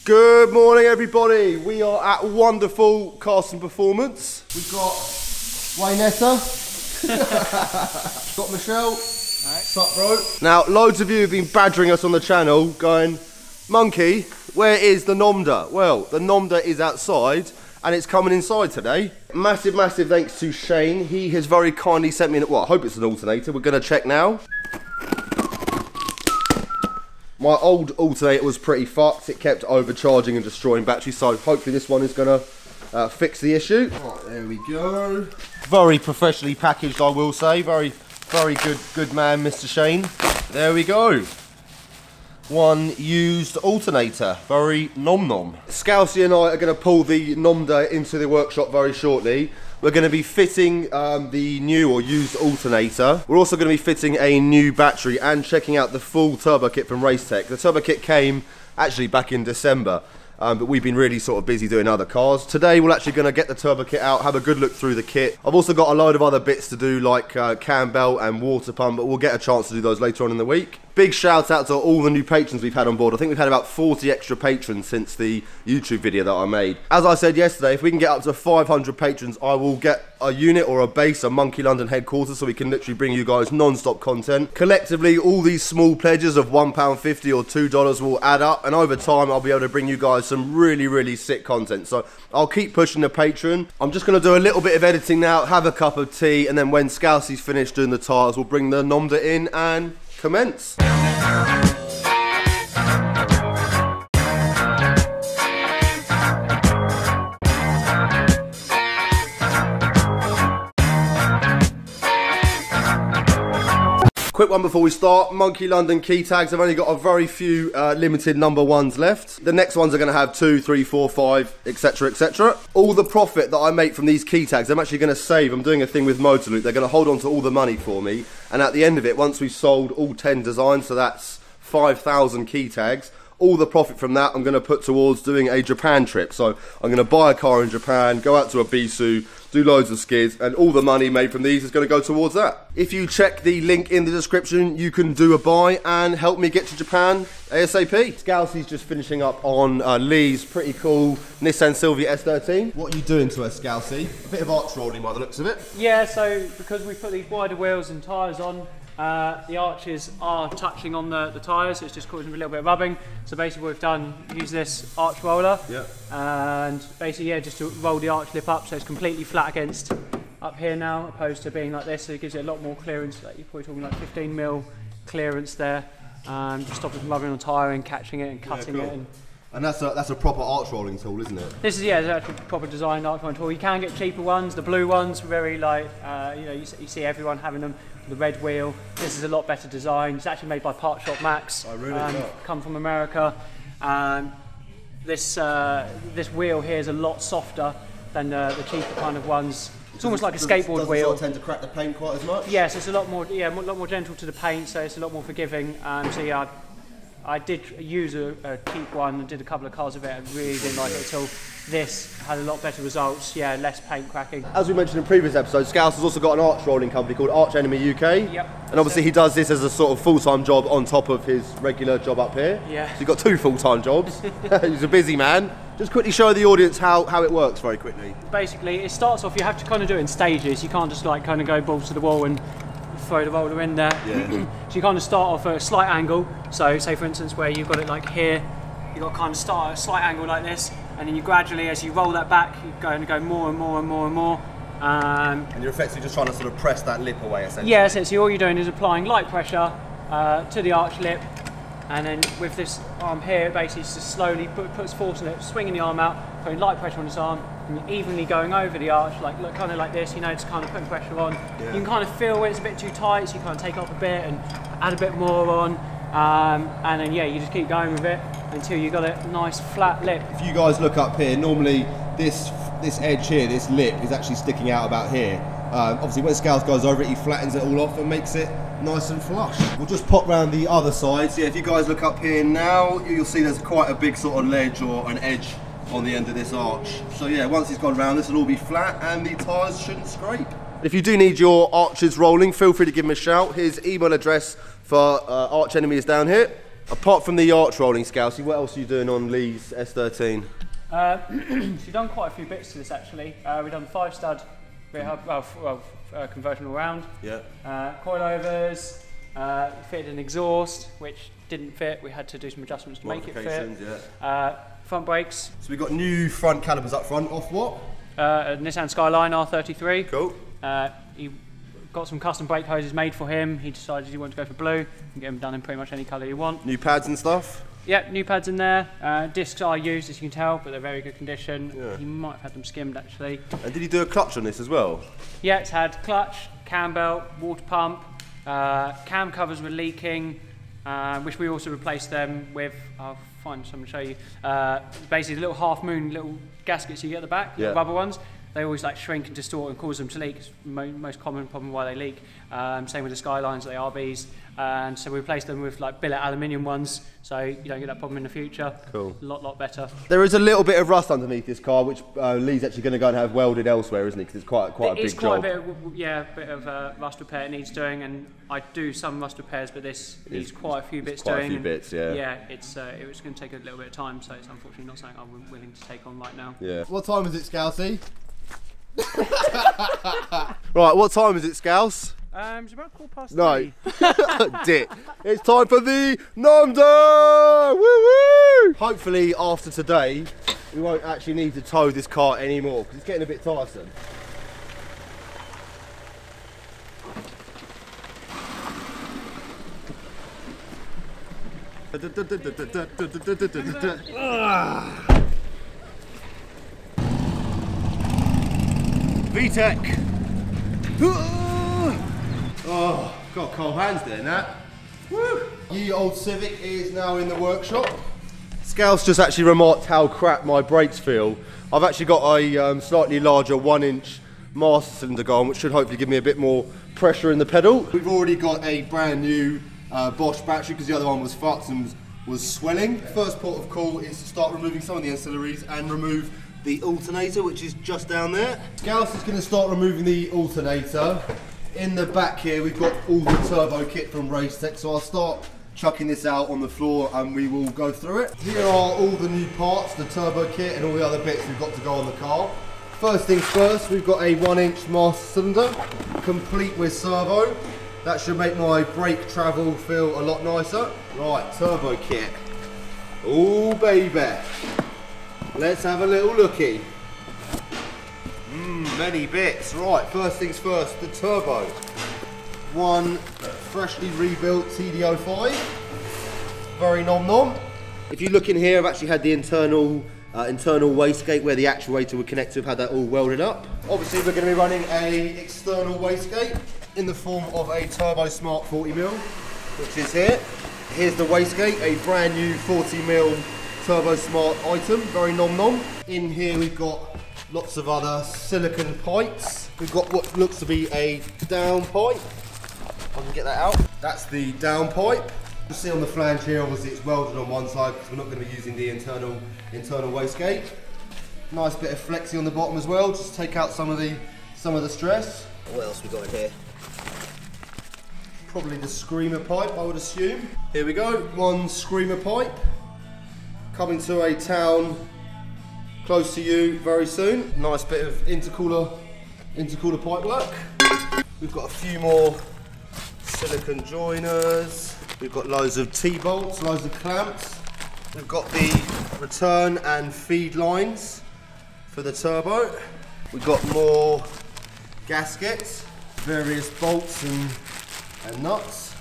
Good morning, everybody. We are at wonderful Casting Performance. We've got Waynetta. Got Michelle. What's up, bro? Now, loads of you have been badgering us on the channel, going, Monkey, where is the Nomda? Well, the Nomda is outside, and it's coming inside today. Massive, massive thanks to Shane. He has very kindly sent me, well, I hope it's an alternator. We're going to check now. My old alternator was pretty fucked. It kept overcharging and destroying batteries, so hopefully this one is going to fix the issue. Right, there we go. Very professionally packaged, I will say. Very good man, Mr. Shane. There we go. One used alternator. Very nom-nom. Scousey and I are going to pull the Nomda into the workshop very shortly. We're going to be fitting the new or used alternator. We're also going to be fitting a new battery and checking out the full turbo kit from Racetech. The turbo kit came actually back in December, but we've been really sort of busy doing other cars. Today we're actually going to get the turbo kit out, have a good look through the kit. I've also got a load of other bits to do like cam belt and water pump, but we'll get a chance to do those later on in the week. Big shout out to all the new patrons we've had on board. I think we've had about 40 extra patrons since the YouTube video that I made. As I said yesterday, if we can get up to 500 patrons, I will get a unit or a base, a Monkey London headquarters, so we can literally bring you guys non-stop content. Collectively, all these small pledges of £1.50 or $2 will add up, and over time I'll be able to bring you guys some really sick content. So I'll keep pushing the Patreon. I'm just going to do a little bit of editing now, have a cup of tea, and then when Scousey's finished doing the tyres, we'll bring the Nomda in and commence. Quick one before we start. Monkey London key tags. I've only got a very few limited number ones left. The next ones are going to have 2, 3, 4, 5, etc, etc. All the profit that I make from these key tags, I'm actually going to save. I'm doing a thing with Motorloop. They're going to hold on to all the money for me, and at the end of it, once we've sold all 10 designs, so that's 5,000 key tags, all the profit from that I'm going to put towards doing a Japan trip. So I'm going to buy a car in Japan, go out to a Bisu, do loads of skids, and all the money made from these is going to go towards that. If you check the link in the description, you can do a buy and help me get to Japan ASAP. Scousey's just finishing up on Lee's pretty cool Nissan Silvia S13. What are you doing to her, Scousey? A bit of arch rolling by the looks of it. Yeah, so because we put these wider wheels and tyres on, the arches are touching on the tyres, so it's just causing a little bit of rubbing. So basically what we've done, use this arch roller, and basically just to roll the arch lip up so it's completely flat against up here now, opposed to being like this, so it gives it a lot more clearance. Like you're probably talking like 15mm clearance there, just stop it from rubbing on the tyre and catching it and cutting it. And that's a proper arch rolling tool, isn't it? This is, it's actually a proper designed arch rolling tool. You can get cheaper ones. The blue ones, very like, you see everyone having them. The red wheel. This is a lot better design. It's actually made by Part Shop Max. I really come from America. This wheel here is a lot softer than the cheaper kind of ones. It's almost like a skateboard wheel. Doesn't tend to crack the paint quite as much? Yes, it's a lot more, a lot more gentle to the paint, so it's a lot more forgiving. So yeah, I did use a cheap one and did a couple of cars of it and really didn't like it at all. This had a lot better results, less paint cracking. As we mentioned in previous episodes, Scouse has also got an arch rolling company called Arch Enemy UK. Yep. And obviously he does this as a sort of full-time job on top of his regular job up here. Yeah. So you've got 2 full-time jobs. He's a busy man. Just quickly show the audience how it works very quickly. Basically, it starts off, you have to kind of do it in stages. You can't just like kind of go balls to the wall and throw the roller in there. Yeah. So you kind of start off at a slight angle. So say for instance where you've got it like here, you've got to kind of start at a slight angle like this, and then you gradually, as you roll that back, you're going to go more and more and more and more. And you're effectively just trying to sort of press that lip away, essentially. Yeah, essentially all you're doing is applying light pressure to the arch lip, and then with this arm here, basically just slowly puts force on it, swinging the arm out, putting light pressure on this arm, and you're evenly going over the arch, like kind of like this, just kind of putting pressure on. Yeah. You can kind of feel when it's a bit too tight, so you kind of take off a bit and add a bit more on, and then you just keep going with it until you got a nice flat lip. If you guys look up here, normally this edge here, this lip, is actually sticking out about here. Obviously when Scouse goes over it, he flattens it all off and makes it nice and flush. We'll just pop round the other side. So yeah, if you guys look up here now, you'll see there's quite a big sort of ledge or an edge on the end of this arch. So yeah, once he's gone round, this will all be flat and the tyres shouldn't scrape. If you do need your arches rolling, feel free to give him a shout. His email address for Arch Enemy is down here. Apart from the arch rolling, Scousey, what else are you doing on Lee's S13? She's done quite a few bits to this actually. We've done 5-stud conversion all round. Yeah. Coilovers, fitted an exhaust, which didn't fit. We had to do some adjustments to make it fit. Yeah. Front brakes. So we've got new front calipers up front, off what? A Nissan Skyline R33. Cool. He got some custom brake hoses made for him. He decided he wanted to go for blue. You can get them done in pretty much any colour you want. New pads and stuff? Yeah, new pads in there. Discs are used, as you can tell, but they're very good condition. Yeah. He might have had them skimmed actually. And did he do a clutch on this as well? Yeah, it's had clutch, cam belt, water pump. Cam covers were leaking, which we also replaced them with. I'll find some to show you. Basically, the little half moon little gaskets you get at the back, the rubber ones. They always like shrink and distort and cause them to leak. It's most common problem why they leak. Same with the Skylines, the RBs. And so we replaced them with like billet aluminium ones, so you don't get that problem in the future. Cool. A lot better. There is a little bit of rust underneath this car, which Lee's actually going to go and have welded elsewhere, isn't he? Because it's quite a big job. It's quite a bit of rust repair it needs doing, and I do some rust repairs, but this needs quite a few bits doing. Quite a few bits, yeah. Yeah, it was going to take a little bit of time, so it's unfortunately not something I'm willing to take on right now. Yeah. What time is it, Scousey? Right, what time is it, Scouse? It's about 3:15. No. Dick. It's time for the Nomda! Woo-woo! Hopefully, after today, we won't actually need to tow this car anymore, because it's getting a bit tiresome. VTEC. Oh, got cold hands doing that. Woo! Ye old Civic is now in the workshop. Scouse just actually remarked how crap my brakes feel. I've actually got a slightly larger 1-inch master cylinder going, which should hopefully give me a bit more pressure in the pedal. We've already got a brand new Bosch battery because the other one was fucked and was swelling. First port of call is to start removing some of the ancillaries and remove the alternator, which is just down there. Scouse is going to start removing the alternator. In the back here, we've got all the turbo kit from Racetech, so I'll start chucking this out on the floor and we will go through it. Here are all the new parts, the turbo kit and all the other bits we've got to go on the car. First things first, we've got a 1-inch master cylinder, complete with servo. That should make my brake travel feel a lot nicer. Right, turbo kit. Oh baby. Let's have a little looky. Many bits. Right, first things first, the turbo. One freshly rebuilt TD05. Very nom-nom. If you look in here, I've actually had the internal wastegate where the actuator would connect to. I've had that all welded up. Obviously, we're going to be running an external wastegate in the form of a Turbo Smart 40mm, which is here. Here's the wastegate, a brand new 40mm Turbo Smart item, very nom-nom. In here we've got lots of other silicon pipes. We've got what looks to be a down pipe. If I can get that out. That's the down pipe. You see on the flange here, obviously it's welded on one side because we're not going to be using the internal wastegate. Nice bit of flexi on the bottom as well, just to take out some of the stress. What else we got in here? Probably the screamer pipe, I would assume. Here we go, one screamer pipe. Coming to a town close to you very soon. Nice bit of intercooler pipe work. We've got a few more silicon joiners. We've got loads of T-bolts, loads of clamps. We've got the return and feed lines for the turbo. We've got more gaskets, various bolts and nuts.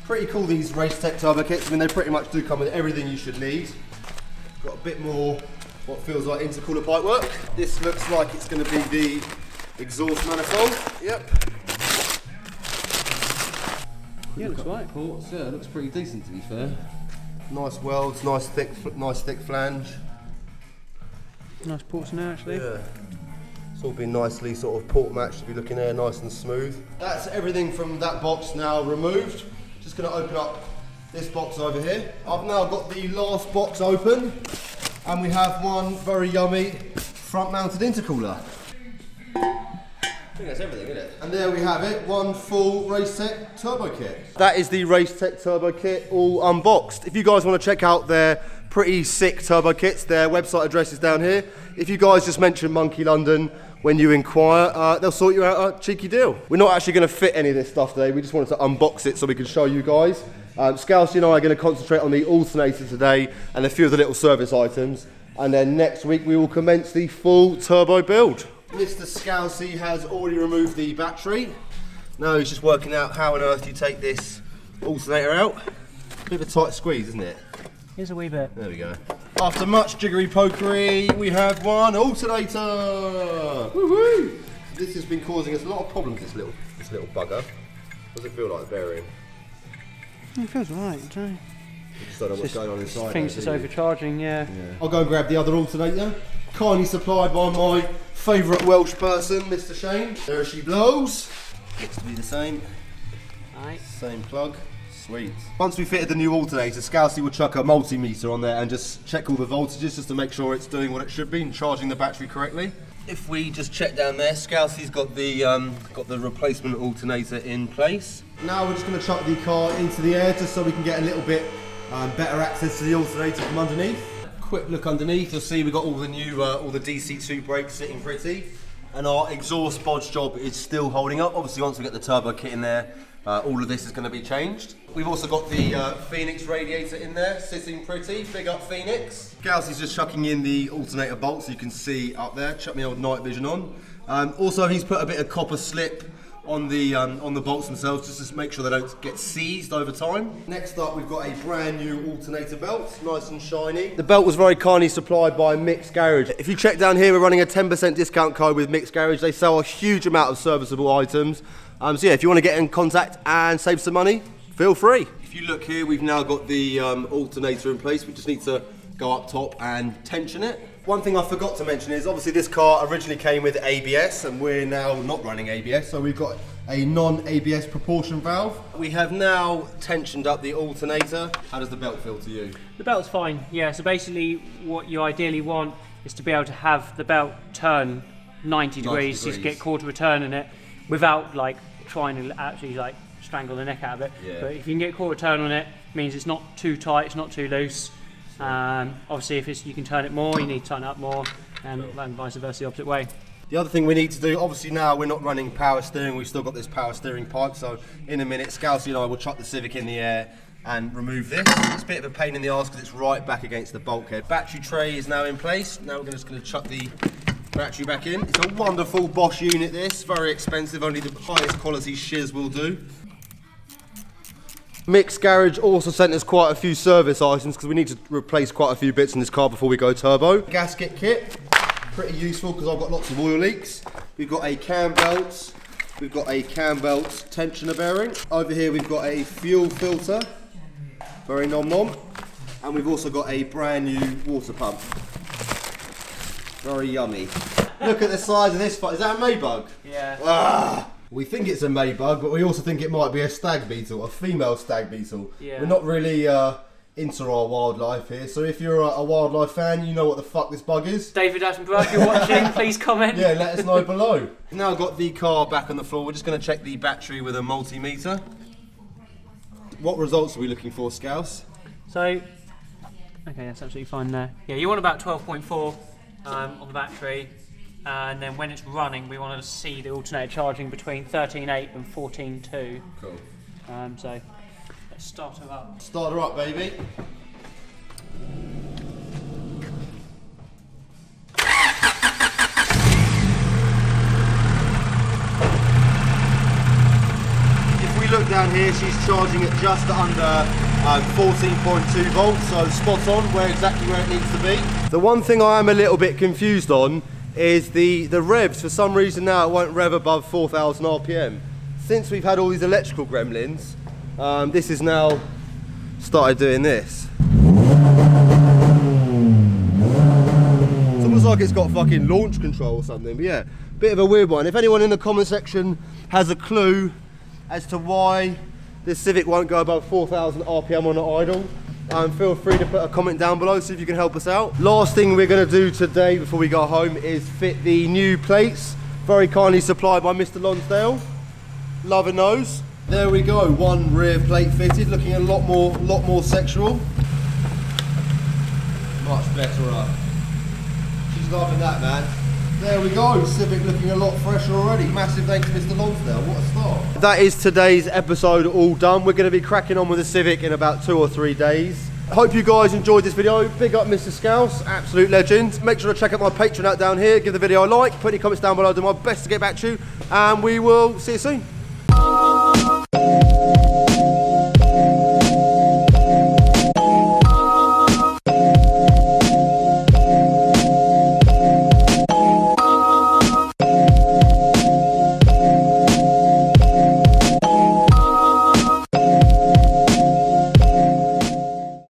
Pretty cool, these Racetech turbo kits. I mean, they pretty much do come with everything you should need. Got a bit more what feels like intercooler pipe work. This looks like it's going to be the exhaust manifold. Yep. Yeah, looks right. Ports. Yeah, it looks pretty decent to be fair. Nice welds, nice thick flange. Nice ports in there actually. Yeah. It's all been nicely sort of port matched to be looking there, nice and smooth. That's everything from that box now removed. Just going to open up this box over here. I've now got the last box open and we have one very yummy front mounted intercooler. I think that's everything, isn't it? And there we have it, one full Racetech turbo kit. That is the Racetech turbo kit all unboxed. If you guys want to check out their pretty sick turbo kits, their website address is down here. If you guys just mention Monkey London when you inquire, they'll sort you out a cheeky deal. We're not actually going to fit any of this stuff today, we just wanted to unbox it so we can show you guys. Scousey and I are going to concentrate on the alternator today and a few of the little service items, and then next week we will commence the full turbo build. Mr. Scousey has already removed the battery. Now he's just working out how on earth you take this alternator out. Bit of a tight squeeze, isn't it? Here's a wee bit. There we go. After much jiggery pokery, we have one alternator. Woohoo! This has been causing us a lot of problems. This little bugger. What does it feel like, the bearing? It feels right, don't it? You just don't know what's going on inside. Thinks it's overcharging, yeah. I'll go and grab the other alternator. Kindly supplied by my favourite Welsh person, Mr. Shane. There she blows. Looks to be the same. Right. Same plug. Sweet. Once we fitted the new alternator, Scousey will chuck a multimeter on there and just check all the voltages just to make sure it's doing what it should be and charging the battery correctly. If we just check down there, Scousey's got the replacement alternator in place. Now we're just going to chuck the car into the air just so we can get a little bit better access to the alternator from underneath. Quick look underneath, you'll see we've got all the new, all the DC2 brakes sitting pretty, and our exhaust bodge job is still holding up. Obviously once we get the turbo kit in there, all of this is going to be changed. We've also got the Phoenix radiator in there, sitting pretty. Big up Phoenix. Scousey's just chucking in the alternator bolts, so you can see up there. Chuck my old night vision on. Also, he's put a bit of copper slip on the bolts themselves, just to make sure they don't get seized over time. Next up, we've got a brand new alternator belt, nice and shiny. The belt was very kindly supplied by Mick's Garage. If you check down here, we're running a 10% discount code with Mick's Garage. They sell a huge amount of serviceable items. So yeah, if you want to get in contact and save some money, feel free. If you look here, we've now got the alternator in place. We just need to go up top and tension it. One thing I forgot to mention is obviously this car originally came with ABS and we're now not running ABS, so we've got a non-ABS propulsion valve. We have now tensioned up the alternator. How does the belt feel to you? The belt's fine, yeah. So basically what you ideally want is to be able to have the belt turn 90 degrees, so you get quarter of a turn in it without like trying to actually like strangle the neck out of it. Yeah. But if you can get a quarter turn on it, it means it's not too tight, it's not too loose. Obviously if you can turn it more, you need to turn it up more, and vice versa the opposite way. The other thing we need to do, obviously now we're not running power steering, we've still got this power steering pipe, so in a minute Scousey and I will chuck the Civic in the air and remove this. It's a bit of a pain in the arse because it's right back against the bulkhead. Battery tray is now in place. Now we're just going to chuck the battery back in. It's a wonderful Bosch unit this, very expensive, only the highest quality shiz will do. Mick's Garage also sent us quite a few service items because we need to replace quite a few bits in this car before we go turbo. Gasket kit, pretty useful because I've got lots of oil leaks. We've got a cam belt, we've got a cam belt tensioner bearing. Over here we've got a fuel filter, very nom-nom. And we've also got a brand new water pump. Very yummy. Look at the size of this, is that a Maybug? Yeah. Ah! We think it's a Maybug, but we also think it might be a stag beetle, a female stag beetle. Yeah. We're not really into our wildlife here, so if you're a wildlife fan, you know what the fuck this bug is. David Attenborough, if you're watching, please comment. Yeah, let us know below. Now got the car back on the floor, we're just going to check the battery with a multimeter. What results are we looking for, Scouse? So, okay, that's absolutely fine there. Yeah, you want about 12.4 on the battery. And then when it's running, we want to see the alternator charging between 13.8 and 14.2. Cool. So let's start her up. Start her up, baby. If we look down here, she's charging at just under 14.2 volts, so spot on, exactly where it needs to be. The one thing I am a little bit confused on is the revs. For some reason now it won't rev above 4,000 RPM. Since we've had all these electrical gremlins, this is now started doing this. It's almost like it's got fucking launch control or something, but yeah, bit of a weird one. If anyone in the comment section has a clue as to why this Civic won't go above 4,000 RPM on an idle, feel free to put a comment down below, see if you can help us out. Last thing we're going to do today before we go home is fit the new plates Very kindly supplied by Mr. Lonsdale. Loving those. There we go, one rear plate fitted, looking a lot more sexual. Much better. She's loving that, man. There we go, Civic looking a lot fresher already. Massive thanks to Mr. Lonsdale, what a start. That is today's episode all done. We're going to be cracking on with the Civic in about 2 or 3 days. Hope you guys enjoyed this video. Big up Mr. Scouse, absolute legend. Make sure to check out my Patreon out down here. Give the video a like, put any comments down below. I'll do my best to get back to you. And we will see you soon.